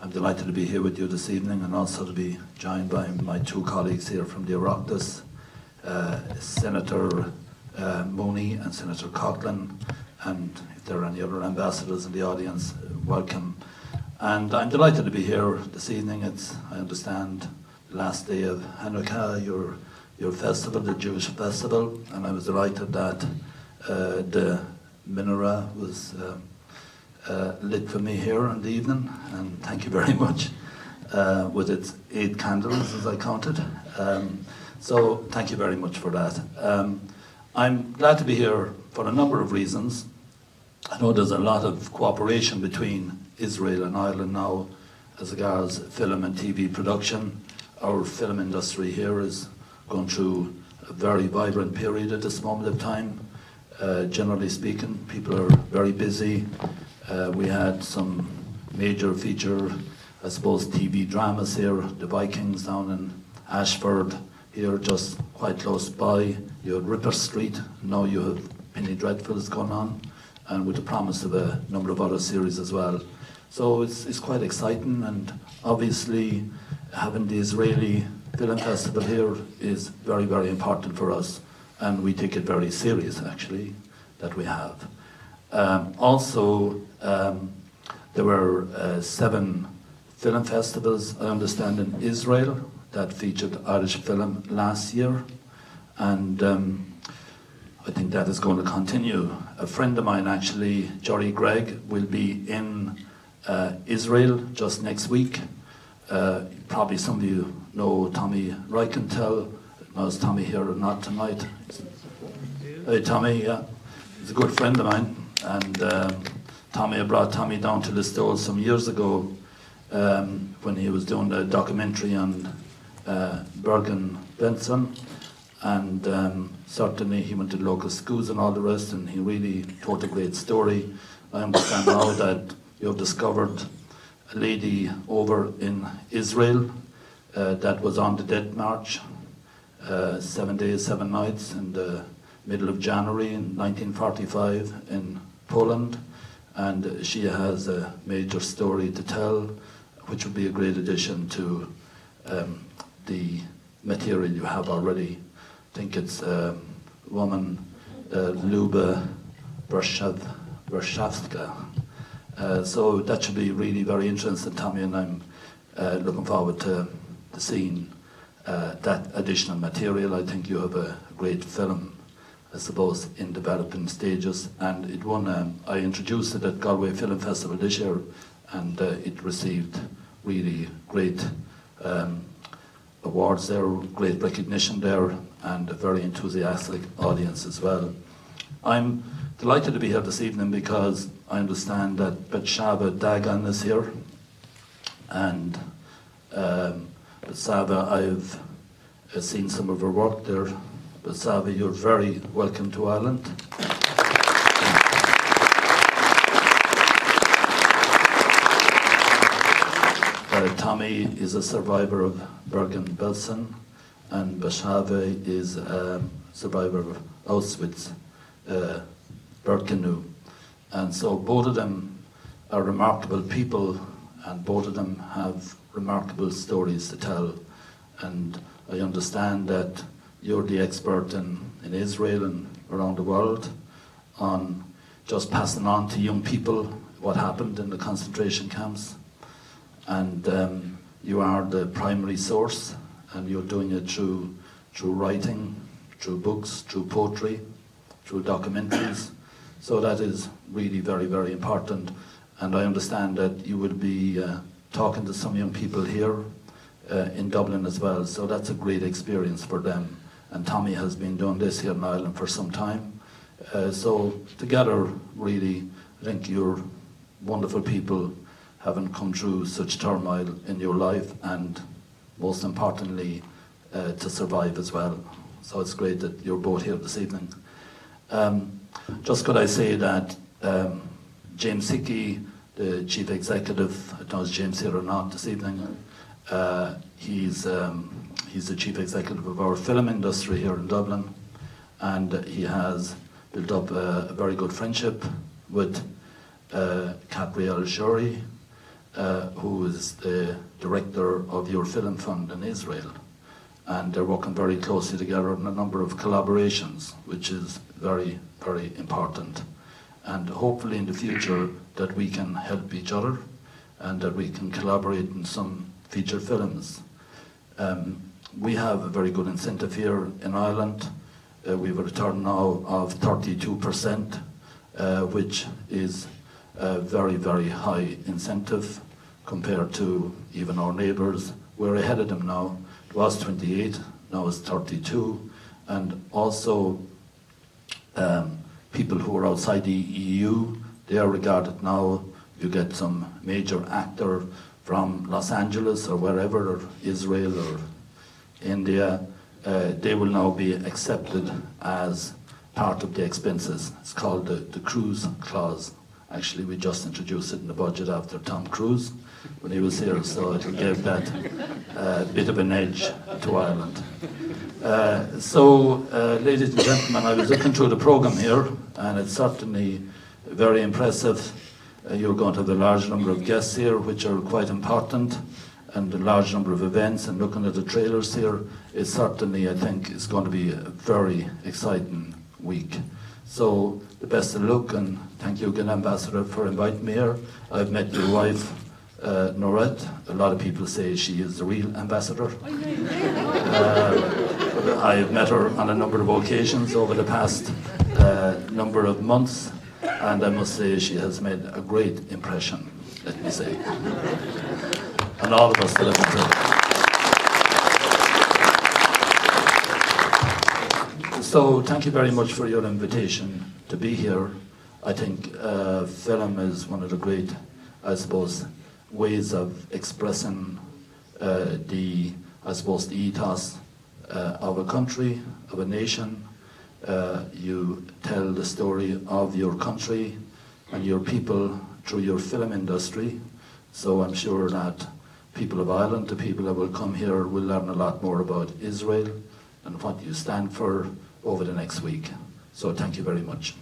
I'm delighted to be here with you this evening and also to be joined by my two colleagues here from the Oireachtas, Senator Mooney and Senator Coughlin, and if there are any other ambassadors in the audience, welcome. And I'm delighted to be here this evening. It's, I understand, the last day of Hanukkah, your festival, the Jewish festival, and I was delighted that the menorah was lit for me here in the evening, and thank you very much, with its 8 candles as I counted. So thank you very much for that. I'm glad to be here for a number of reasons. I know there's a lot of cooperation between Israel and Ireland now as regards film and TV production. Our film industry here is going through a very vibrant period at this moment of time. Generally speaking, people are very busy. We had some major feature, I suppose, TV dramas here. The Vikings down in Ashford, here just quite close by. You had Ripper Street, now you have Penny Dreadfuls going on, and with the promise of a number of other series as well. So it's quite exciting, and obviously having the Israeli Film Festival here is very, very important for us, and we take it very serious actually that we have. Also, there were 7 film festivals, I understand, in Israel that featured Irish film last year, and I think that is going to continue. A friend of mine actually, Jory Gregg, will be in Israel just next week. Probably some of you know Tommy Reichenthal. Now is Tommy here or not tonight? Hey Tommy, yeah. He's a good friend of mine, and I brought Tommy down to Listowel some years ago when he was doing a documentary on Bergen-Belsen, and certainly he went to local schools and all the rest, and he really told a great story. I understand now that you have discovered a lady over in Israel that was on the Death March 7 days, 7 nights in the middle of January in 1945 in Poland, and she has a major story to tell, which would be a great addition to the material you have already. I think it's a woman, Luba Bershavska. So that should be really very interesting, Tommy, and I'm looking forward to seeing that additional material. I think you have a great film, I suppose, in developing stages, and it won. I introduced it at Galway Film Festival this year, and it received really great awards there, great recognition there, and a very enthusiastic audience as well. I'm delighted to be here this evening because I understand that Betshava Dagan is here, and Betshava, I've seen some of her work there. Betshava, you're very welcome to Ireland. Tommy is a survivor of Bergen-Belsen, and Betshava is a survivor of Auschwitz, Birkenau. And so both of them are remarkable people, and both of them have remarkable stories to tell. And I understand that you're the expert in Israel and around the world on just passing on to young people what happened in the concentration camps. And you are the primary source, and you're doing it through writing, through books, through poetry, through documentaries. So that is really very, very important. And I understand that you will be talking to some young people here in Dublin as well. So that's a great experience for them. And Tommy has been doing this here in Ireland for some time. So together, really, I think you're wonderful people, having come through such turmoil in your life, and most importantly, to survive as well. So it's great that you're both here this evening. Just could I say that James Hickey, the Chief Executive, I don't know if James here or not this evening, he's the Chief Executive of our film industry here in Dublin, and he has built up a very good friendship with Cabriel Jury, who is the director of your Film Fund in Israel. And they're working very closely together on a number of collaborations, which is very, very important. And hopefully in the future that we can help each other and that we can collaborate in some feature films. We have a very good incentive here in Ireland. We have a return now of 32%, which is a very, very high incentive compared to even our neighbours. We're ahead of them now. It was 28, now it's 32. And also people who are outside the EU, they are regarded now, you get some major actor from Los Angeles or wherever, or Israel or India, they will now be accepted as part of the expenses. It's called the cruise clause. Actually, we just introduced it in the budget after Tom Cruise when he was here, so it gave that bit of an edge to Ireland. Ladies and gentlemen, I was looking through the programme here, and it's certainly very impressive. You're going to have a large number of guests here, which are quite important, and a large number of events, and looking at the trailers here, it certainly, I think, is going to be a very exciting week. So, the best of luck, and thank you again, Ambassador, for inviting me here. I've met your wife, Norette. A lot of people say she is the real ambassador. I've met her on a number of occasions over the past number of months, and I must say she has made a great impression, let me say. And all of us that have met her. So thank you very much for your invitation to be here. I think film is one of the great, I suppose, ways of expressing the ethos of a country, of a nation. You tell the story of your country and your people through your film industry. So I'm sure that people of Ireland, the people that will come here, will learn a lot more about Israel and what you stand for over the next week. So thank you very much.